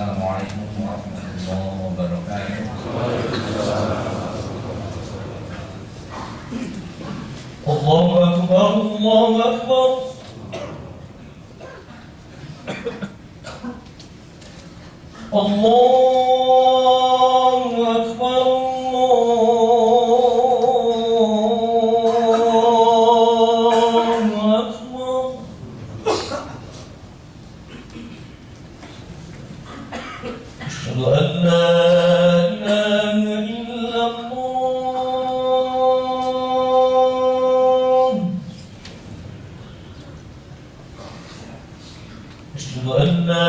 Assalamualaikum warahmatullahi wabarakatuh. Allahu Akbar, Allahu Akbar. Allahu Akbar, Allahu Akbar. Asyhadu an la ilaha illallah. Asyhadu an la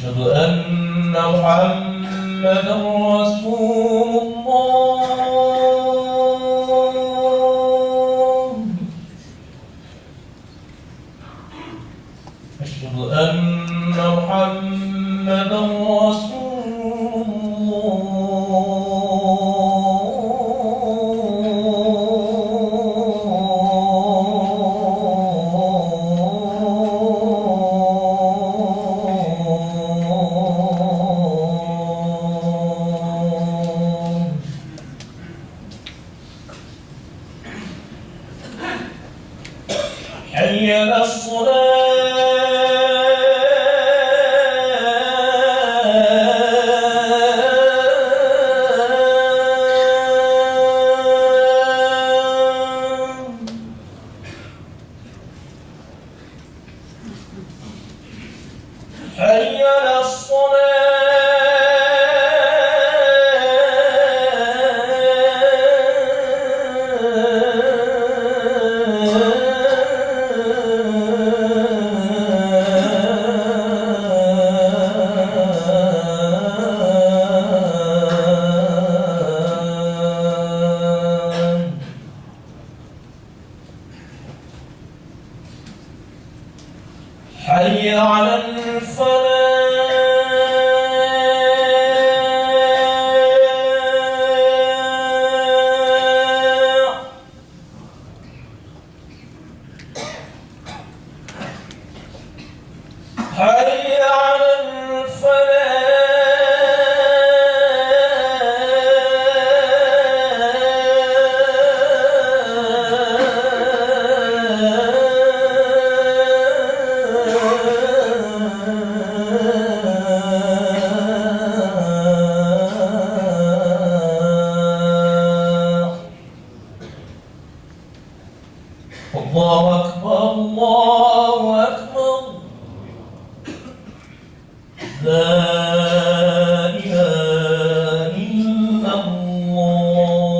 أشهد أن محمدا رسول الله. أشهد أن محمدا رسول حي على الصلاة حي على حي على الفلاح حي على الله أكبر، الله أكبر. لا إله إلا الله.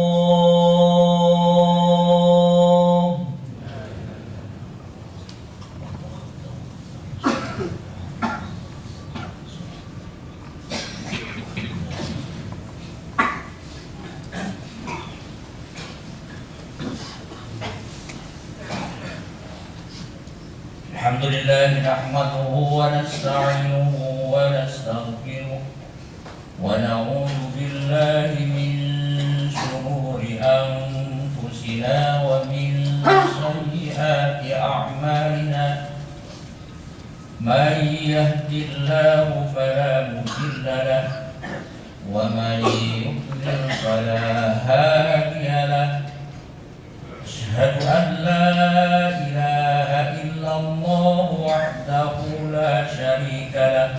الحمد لله نحمده ونستعينه ونستغفره ونعوذ بالله من شرور أنفسنا ومن سيئات أعمالنا. من يهد الله فلا مضل له ومن يضلل فلا هادي له. أشهد أن لا إله إلا الله وحده لا شريك له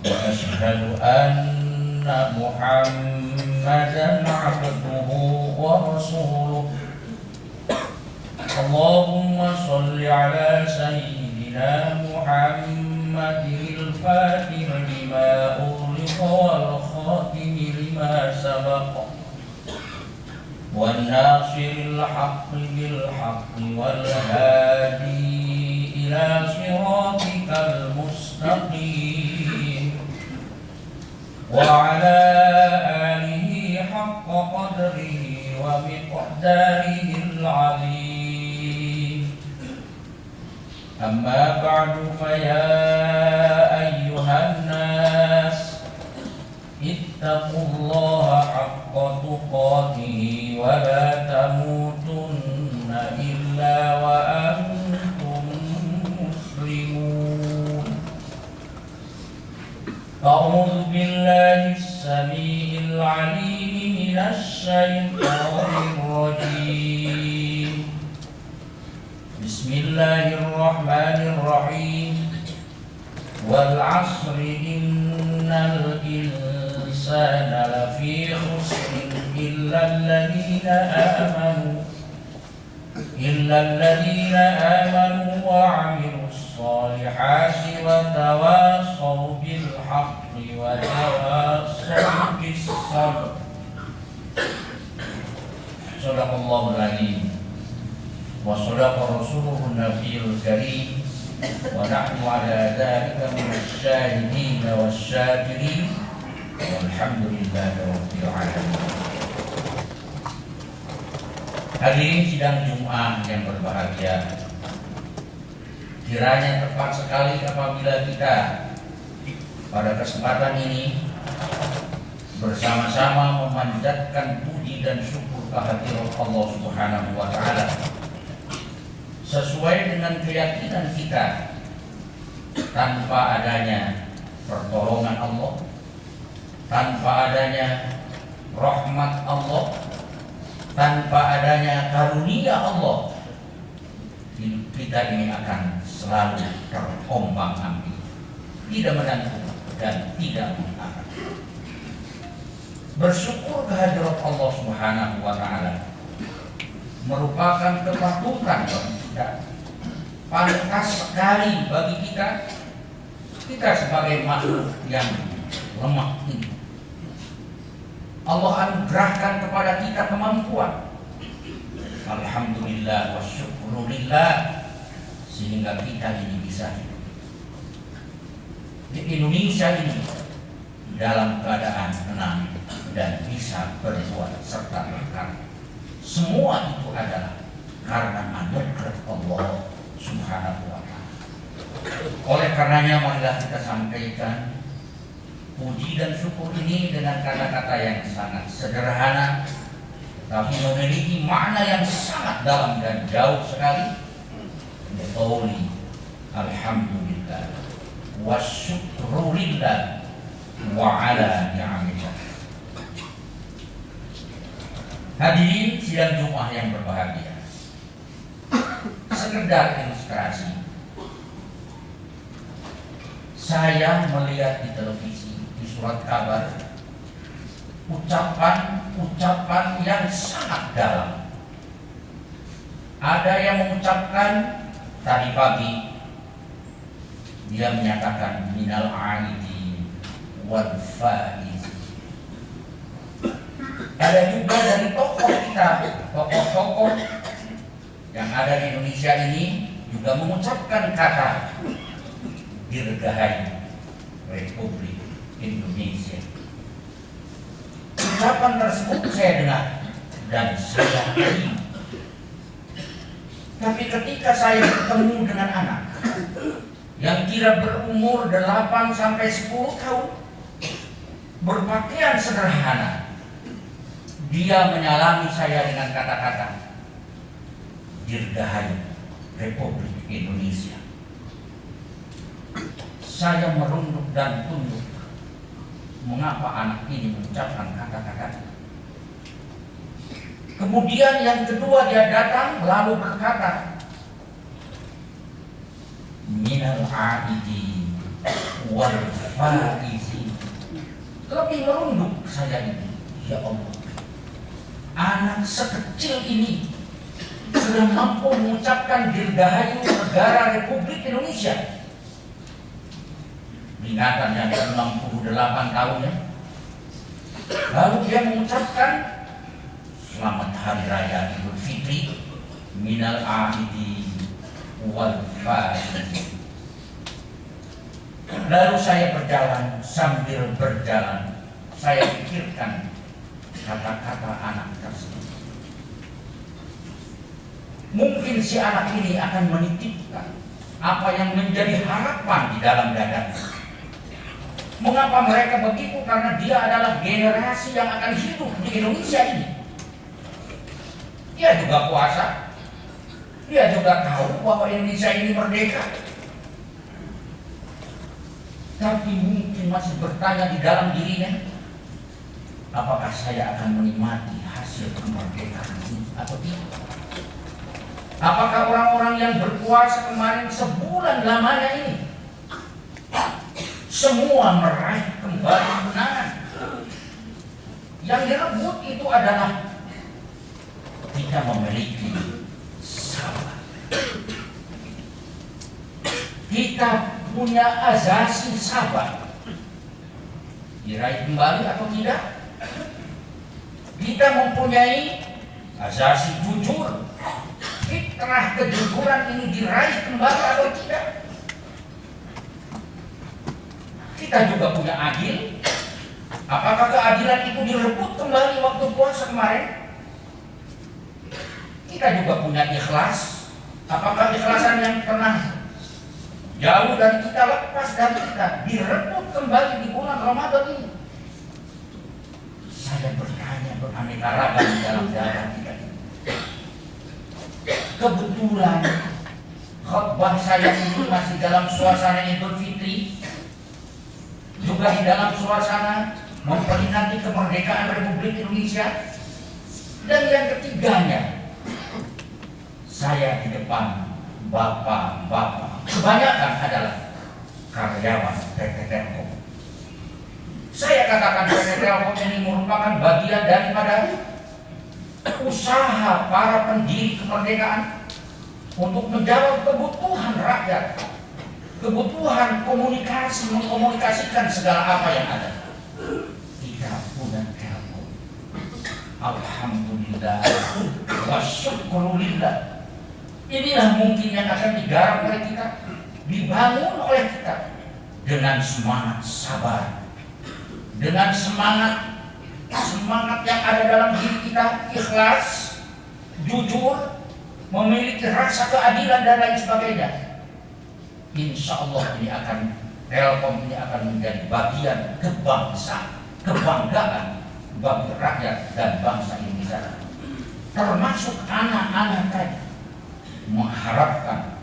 وأشهد أن محمدا عبده ورسوله. اللهم صل على سيدنا محمد الفاتح لما أغلق والخاتم لما سبق والناصر الحق بالحق والهادي إلى صراطك المستقيم وعلى آله حق قدره ومقداره العظيم. أما بعد فيا أيها الناس اتقوا الله حق تقاته ولا تموتن إلا وأنتم مسلمون. أعوذ بالله السميع العليم من الشيطان الرجيم. بسم الله الرحمن الرحيم. والعصر إن الإنسان لفي خسر إلا الذين آمنوا وعملوا الصالحات وتواصوا بالحق وتواصوا بالصبر. صدق الله العظيم وصدق رسوله النبي الكريم ونحن على ذلك من الشاهدين والشاكرين والحمد لله رب العالمين. Hadirin sidang Jumat yang berbahagia, kiranya tepat sekali apabila kita pada kesempatan ini bersama-sama memanjatkan puji dan syukur kehadirat Allah Subhanahu wa Ta'ala sesuai dengan keyakinan kita, tanpa adanya pertolongan Allah, tanpa adanya rahmat Allah, tanpa adanya karunia Allah, hidup kita ini akan selalu terombang-ambing, tidak menentu dan tidak mengarah. Bersyukur kehadirat Allah Subhanahu wa Ta'ala merupakan kepatutan bagi kita, pantas sekali bagi kita sebagai makhluk yang lemah ini. Allah anugerahkan kepada kita kemampuan, alhamdulillah wa syukurillah, sehingga kita ini bisa hidup di Indonesia ini dalam keadaan tenang dan bisa berbuat serta berkarya. Semua itu adalah karena anugerah Allah Subhanahu wa Ta'ala. Oleh karenanya marilah kita sampaikan puji dan syukur ini dengan kata-kata yang sangat sederhana, tapi memiliki makna yang sangat dalam dan jauh sekali. Qauli alhamdulillah wa syukrulillah wa ala ni'amillah. Hadirin sidang Jumat yang berbahagia, sekedar ilustrasi, saya melihat di televisi, di surat kabar, ucapan yang sangat dalam. Ada yang mengucapkan tadi pagi, dia menyatakan minal aidi wal faiz. Ada juga dari tokoh kita, tokoh-tokoh yang ada di Indonesia ini juga mengucapkan kata dirgahayu Republik Indonesia. Ucapan tersebut saya dengar dan saya terima. Tapi ketika saya bertemu dengan anak yang kira berumur 8 sampai 10 tahun, berpakaian sederhana, dia menyalami saya dengan kata-kata dirgahayu Republik Indonesia. Saya merunduk dan tunduk. Mengapa anak ini mengucapkan kata-kata? Kemudian yang kedua dia datang lalu berkata, minal aidi wal faizi. Lebih merunduk saya ini. Ya Allah, anak sekecil ini sudah mampu mengucapkan dirgahayu negara Republik Indonesia. Binatang yang 68 tahunnya. Lalu dia mengucapkan selamat hari raya Idul Fitri, minal aidi wal faiz. Lalu saya berjalan, sambil berjalan saya pikirkan kata-kata anak tersebut. Mungkin si anak ini akan menitipkan apa yang menjadi harapan di dalam dadanya. Mengapa mereka begitu? Karena dia adalah generasi yang akan hidup di Indonesia ini. Dia juga puasa, dia juga tahu bahwa Indonesia ini merdeka. Tapi mungkin masih bertanya di dalam dirinya, apakah saya akan menikmati hasil kemerdekaan ini atau tidak? Apakah orang-orang yang berpuasa kemarin sebulan lamanya ini semua meraih kembali kemenangan? Yang direbut itu adalah kita memiliki sabar. Kita punya azasi sabar. Diraih kembali atau tidak? Kita mempunyai azasi jujur. Fitrah kejujuran ini diraih kembali atau tidak? Kita juga punya adil. Apakah keadilan itu direbut kembali waktu puasa kemarin? Kita juga punya ikhlas. Apakah ikhlasan yang pernah jauh dari kita, lepas dari kita, direbut kembali di bulan Ramadan ini? Saya bertanya beraneka ragam dalam dada kita ini. Kebetulan khutbah saya ini masih dalam suasana Idul Fitri, juga di dalam suasana memperingati kemerdekaan Republik Indonesia. Dan yang ketiganya, saya di depan bapak-bapak, kebanyakan adalah karyawan PT Telkom. Saya katakan PT Telkom ini merupakan bagian daripada usaha para pendiri kemerdekaan untuk menjawab kebutuhan rakyat, kebutuhan komunikasi, mengkomunikasikan segala apa yang ada. Kita punya Telkom. Alhamdulillah wa syukurulillah. Inilah mungkin yang akan digarap oleh kita, dibangun oleh kita dengan semangat sabar, dengan semangat yang ada dalam diri kita, ikhlas, jujur, memiliki rasa keadilan dan lain sebagainya. Insya Allah ini akan, Telkom ini akan menjadi bagian kebanggaan bagi rakyat dan bangsa Indonesia. Termasuk anak-anak tadi mengharapkan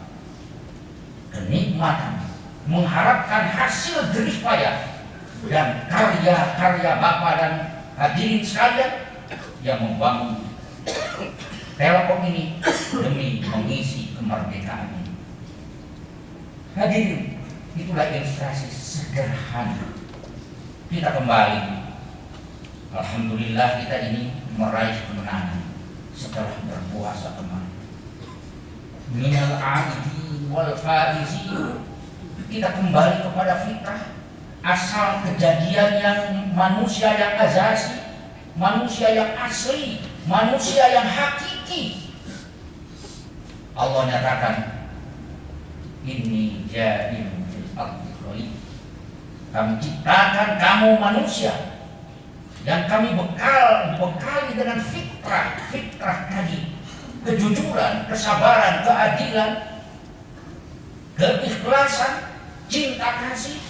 kenikmatan, mengharapkan hasil jerih payah dan karya-karya Bapak dan hadirin sekalian yang membangun Telkom ini demi mengisi kemerdekaan ini. Hadirin, itulah ilustrasi sederhana. Kita kembali, alhamdulillah kita ini meraih kemenangan setelah berpuasa kemarin. Minal aidi wal faizi, kita kembali kepada fitrah, asal kejadian yang manusia yang azasi, manusia yang asli, manusia yang hakiki. Allah nyatakan, inni ja'ilun fil ardi khalifah. Kami ciptakan kamu manusia yang kami bekali dengan fitrah tadi, kejujuran, kesabaran, keadilan, keikhlasan, cinta kasih.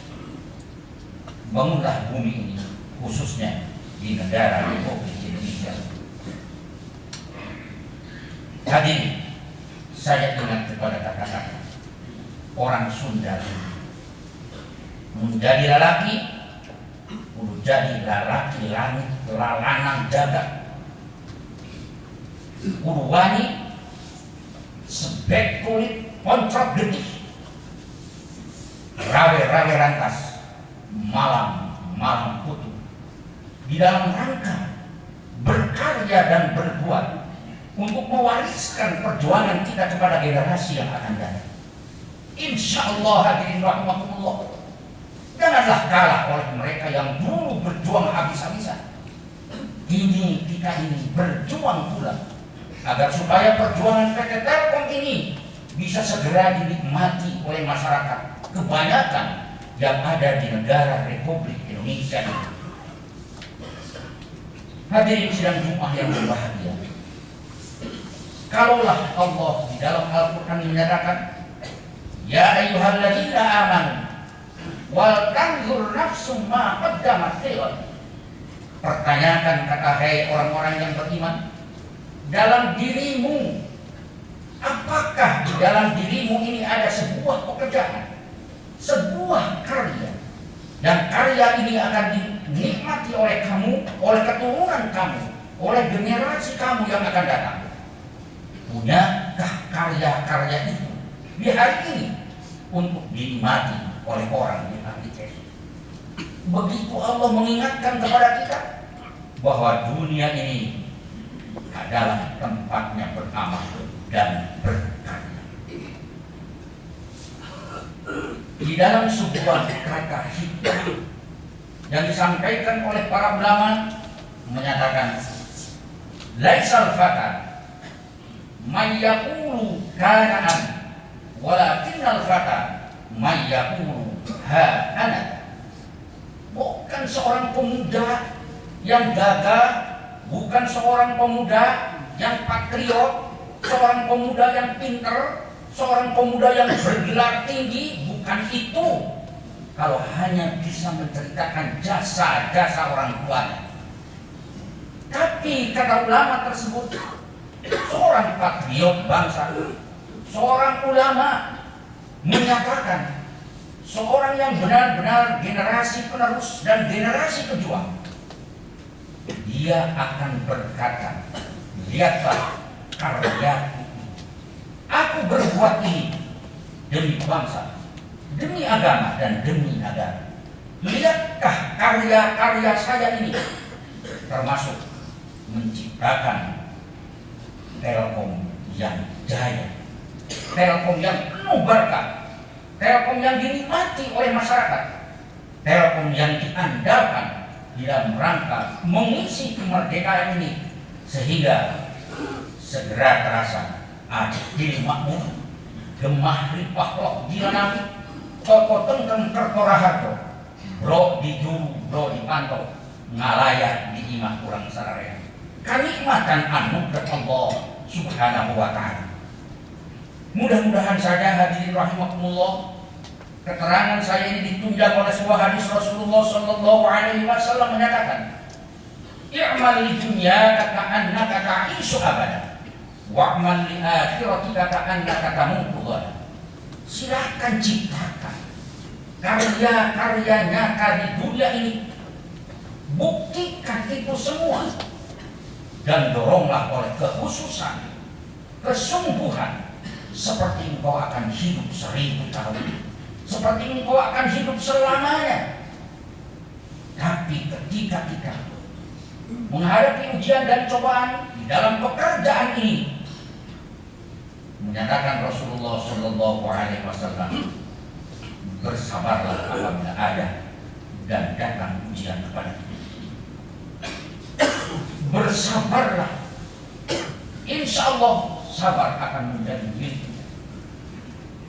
Bangunlah bumi ini, khususnya di negara Republik Indonesia. Hadirin, saya ingat kepada kata-kata orang Sunda, menjadi lelaki, kudu jadi lelaki langit, lanang jagat. Kudu wani, sebek kulit, poncrot getih, rawe-rawe rantas, malam putu, di dalam rangka berkarya dan berbuat untuk mewariskan perjuangan kita kepada generasi yang akan datang. Insya Allah, hadirin rahimakumullah, janganlah kalah oleh mereka yang dulu berjuang habis-habisan. Ini kita ini berjuang pula agar supaya perjuangan PT Telkom ini bisa segera dinikmati oleh masyarakat kebanyakan yang ada di negara Republik Indonesia. Hadirin sidang Jumat yang berbahagia, Kalaulah Allah di dalam Al-Quran menyatakan, ya ayyuhalladzina amanu wal tanzur nafsum ma qaddamat lighad. Pertanyakan, kata hai orang-orang yang beriman, dalam dirimu, apakah di dalam dirimu ini ada sebuah pekerjaan, sebuah karya, dan karya ini akan dinikmati oleh kamu, oleh keturunan kamu, oleh generasi kamu yang akan datang. Punyakah karya-karya itu di hari ini untuk dinikmati oleh orang di hari esok? Begitu Allah mengingatkan kepada kita bahwa dunia ini adalah tempatnya beramal dan berkarya. Di dalam sebuah kata hikmah yang disampaikan oleh para ulama menyatakan, laisal fata may yaqulu kana an walakinnal fata may yaqulu ha ana. Bukan seorang pemuda yang gagah, bukan seorang pemuda yang patriot, seorang pemuda yang pintar, seorang pemuda yang bergelar tinggi, bukan itu. Kalau hanya bisa menceritakan jasa-jasa orang tuanya. Tapi kata ulama tersebut, seorang patriot bangsa, seorang ulama menyatakan, seorang yang benar-benar generasi penerus dan generasi pejuang, dia akan berkata, lihatlah karya ini, aku berbuat ini demi bangsa, demi agama dan demi negara. Lihatkah karya-karya saya ini, termasuk menciptakan Telkom yang jaya, Telkom yang penuh berkah, Telkom yang dinikmati oleh masyarakat, Telkom yang diandalkan di dalam rangka mengisi kemerdekaan ini, sehingga segera terasa adil makmur, gemah ripah lok jilanami, toko tengkeng kertoraharto, bro dijuru, bro dipantau, ngalayak di imah kurang sararea. Kenikmatan anugerah Allah Subhanahu wa ta'ala. Mudah-mudahan saja hadirin rahimakumullah, keterangan saya ini ditunjang oleh sebuah hadis Rasulullah sallallahu alaihi wasallam menyatakan, i'mal li dunyaka ka'annaka ta'ishu abada wa'mal li akhiratika ka'annaka tamutu ghadan. Silakan ciptakan karya-karya nyata di dunia ini, buktikan itu semua, dan doronglah oleh kekhususan, kesungguhan, seperti engkau akan hidup 1000 tahun, seperti engkau akan hidup selamanya. Tapi ketika kita menghadapi ujian dan cobaan di dalam pekerjaan ini, menyatakan Rasulullah Shallallahu Alaihi Wasallam, bersabarlah apabila ada dan datang ujian kepada kita. Bersabarlah, insya Allah sabar akan menjadi milik kita.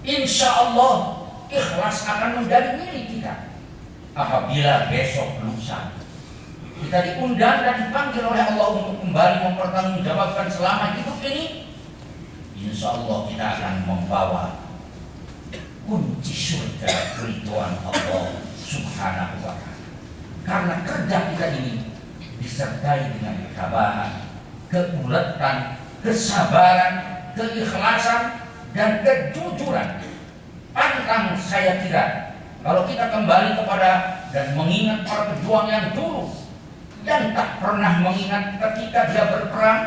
Insya Allah ikhlas akan menjadi milik kita. Apabila besok lusa kita diundang dan dipanggil oleh Allah untuk kembali mempertanggungjawabkan selama hidup ini, insya Allah kita akan membawa kunci surga ridwan Allah Subhanahu wa ta'ala. Karena kerja kita ini disertai dengan ketabahan, keuletan, kesabaran, keikhlasan, dan kejujuran. Pantang saya kira kalau kita kembali kepada dan mengingat para pejuang yang dulu, yang tak pernah mengingat ketika dia berperang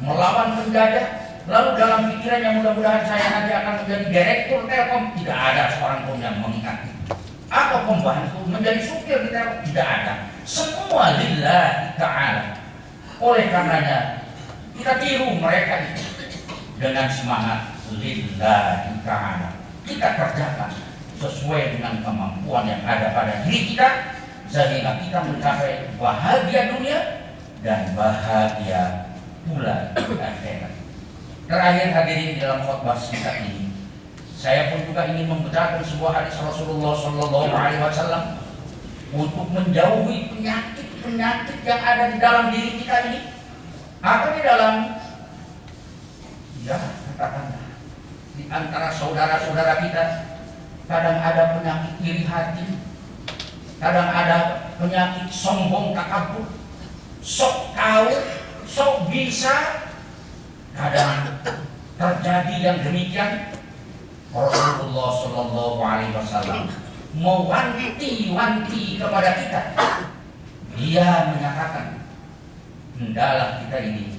melawan penjajah, lalu dalam pikirannya mudah-mudahan saya nanti akan menjadi direktur Telkom, tidak ada seorang pun yang mengingat itu. Atau pembantu menjadi supir di Telkom, tidak ada. Semua lillahi ta'ala. Oleh karenanya kita tiru mereka itu dengan semangat lillahi ta'ala. Kita kerjakan sesuai dengan kemampuan yang ada pada diri kita, sehingga kita mencapai bahagia dunia dan bahagia pula di akhirat. Terakhir hadirin, dalam khutbah singkat ini, saya pun juga ingin membacakan sebuah hadis Rasulullah Sallallahu Alaihi Wasallam untuk menjauhi penyakit-penyakit yang ada di dalam diri kita ini, atau di dalam Ya, katakanlah, di antara saudara-saudara kita kadang ada penyakit iri hati, kadang ada penyakit sombong takabur, sok tahu, sok bisa. Kadang terjadi yang demikian. Rasulullah Shallallahu Alaihi Wasallam mewanti-wanti kepada kita. Dia menyatakan, hendaklah kita ini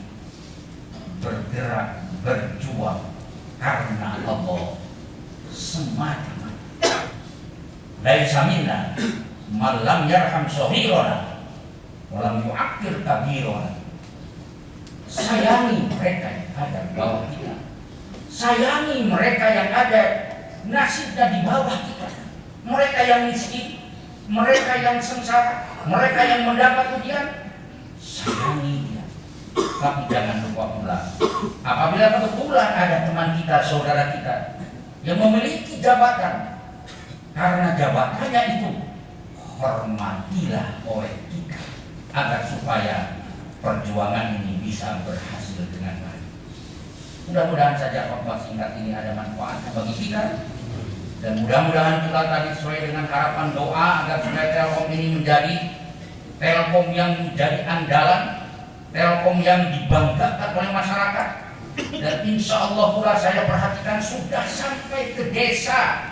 bergerak, berjuang karena Allah semata-mata. Laisa minna man lam yarham shaghirana wa lam yu'aqqir kabirana. Sayangi mereka yang ada di bawah kita. Sayangi mereka yang ada nasibnya di bawah kita. Mereka yang miskin, mereka yang sengsara, mereka yang mendapat ujian. Sayangi dia. Tapi jangan lupa pula, apabila kebetulan ada teman kita, saudara kita yang memiliki jabatan, karena jabatannya itu, hormatilah oleh kita agar supaya perjuangan ini bisa berhasil dengan baik. Mudah-mudahan saja khotbah singkat ini ada manfaatnya bagi kita, dan mudah-mudahan pula tadi sesuai dengan harapan doa agar supaya Telkom ini menjadi Telkom yang menjadi andalan, Telkom yang dibanggakan oleh masyarakat. Dan insya Allah pula saya perhatikan sudah sampai ke desa,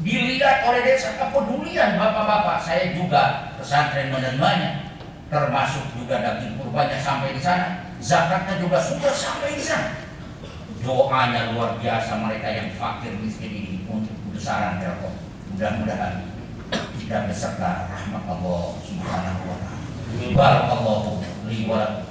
dilihat oleh desa, kepedulian bapak-bapak. Saya juga pesantren menerimanya, termasuk juga daging kurbannya sampai di sana, zakatnya juga sudah sampai di sana. Doanya luar biasa mereka yang fakir miskin ini untuk kebesaran Telkom. Mudah-mudahan kita beserta rahmat Allah Subhanahu wa taala. Barakallahu li wa lakum.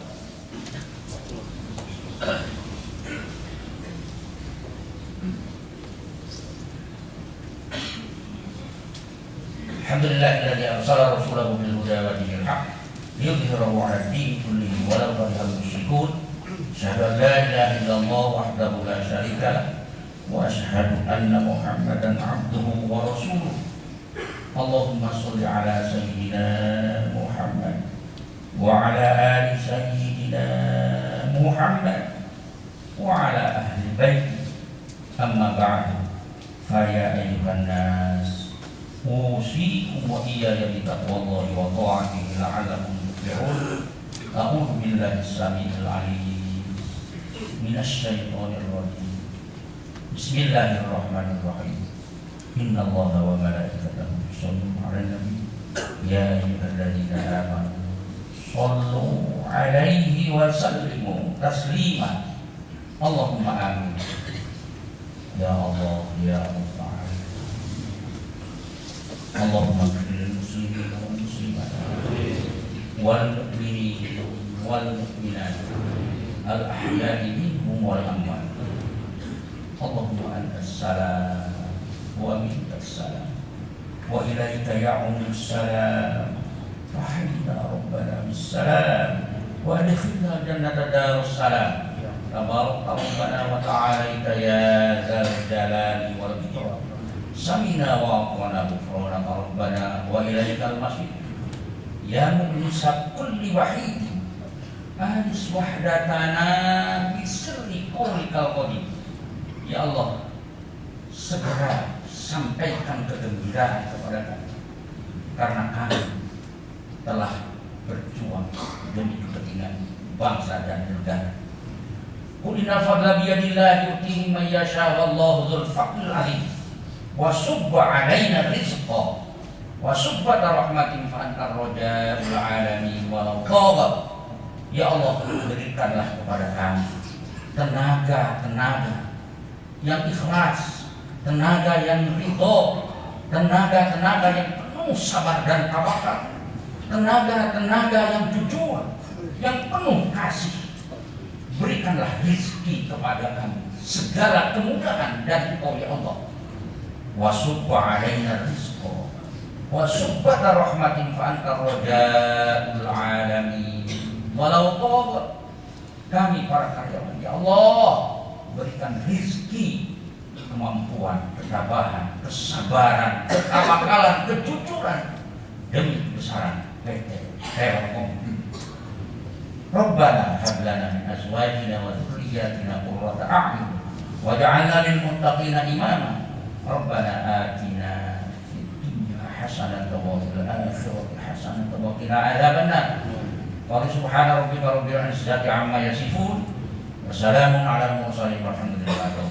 Alhamdulillahilladzi arsala rasulahu bil huda wa dinil haqq liyudhhirahu 'ala ad-din kullihi walau karihal musyrikun. Asyhadu an la ilaha illallah wahdahu la syarika lah wa asyhadu anna Muhammadan 'abduhu wa rasuluh. Allahumma shalli 'ala sayyidina Muhammad wa 'ala ali sayyidina Muhammad wa 'ala ahli baiti. Amma ba'du. Fa ya ayyuhan nas, usikum wa iyaya bi taqwallahi wa ta'atihi la'allakum tuflihun. A'udzu billahi as-sami'il 'alim minasy syaithanir rajim. Bismillahirrahmanirrahim. Innallaha wa malaikatahu yusholluna 'alan nabi ya ayyuhalladzina amanu shallu 'alaihi wa sallimu taslima. Allahumma amin. Ya Allah ya Allah. Allahumma ighfir lil muslimin wal muslimat wal mu'minin wal mu'minat al ahya'i minhum wal amwat. Allahumma antas salam wa minkas salam wa ilaika ya'umus salam wa hayyina rabbana bis salam wa adkhilna jannata darus salam. Tabarak rabbana wa ta'ala ya dzal jalali wal ikram. Samina wa aqwana ghufranaka rabbana wa ilaikal masir. Ya mu'nisa kulli wahidin anis wahdatana bisirri qawlikal qadim. Ya Allah, segera sampaikan kegembiraan kepada kami, karena kami telah berjuang demi kepentingan bangsa dan negara. Qul inna fadla biyadillahi yu'tihi man yasha wallahu dzul fadlil 'adzim. Wa subba 'alaina rizqa wa subba rahmatin fa antar raja'ul 'alamin walau taghat. Ya Allah, berikanlah kepada kami tenaga yang ikhlas, tenaga yang ridho, tenaga yang penuh sabar dan tawakal, tenaga yang jujur, yang penuh kasih. Berikanlah rezeki kepada kami, segala kemudahan dari Engkau ya Allah. Wa subba 'alaina rizqa wa subba rahmatin fa anta raja'ul 'alamin walau taghat. Kami para karyawan ya Allah, berikan rezeki, kemampuan, ketabahan, kesabaran, ketawakalan, kejujuran demi kebesaran PT Telkom. Rabbana hab lana min azwajina wa dzurriyyatina dhurriyyatina qurrata a'yun waj'alna lil muttaqina imama. Rabbana atina fid dunya hasanatan wa fil akhirati hasanatan wa qina adzabannar. Wa subhana rabbika rabbil izzati amma yasifun wa salamun alal mursalin walhamdulillahi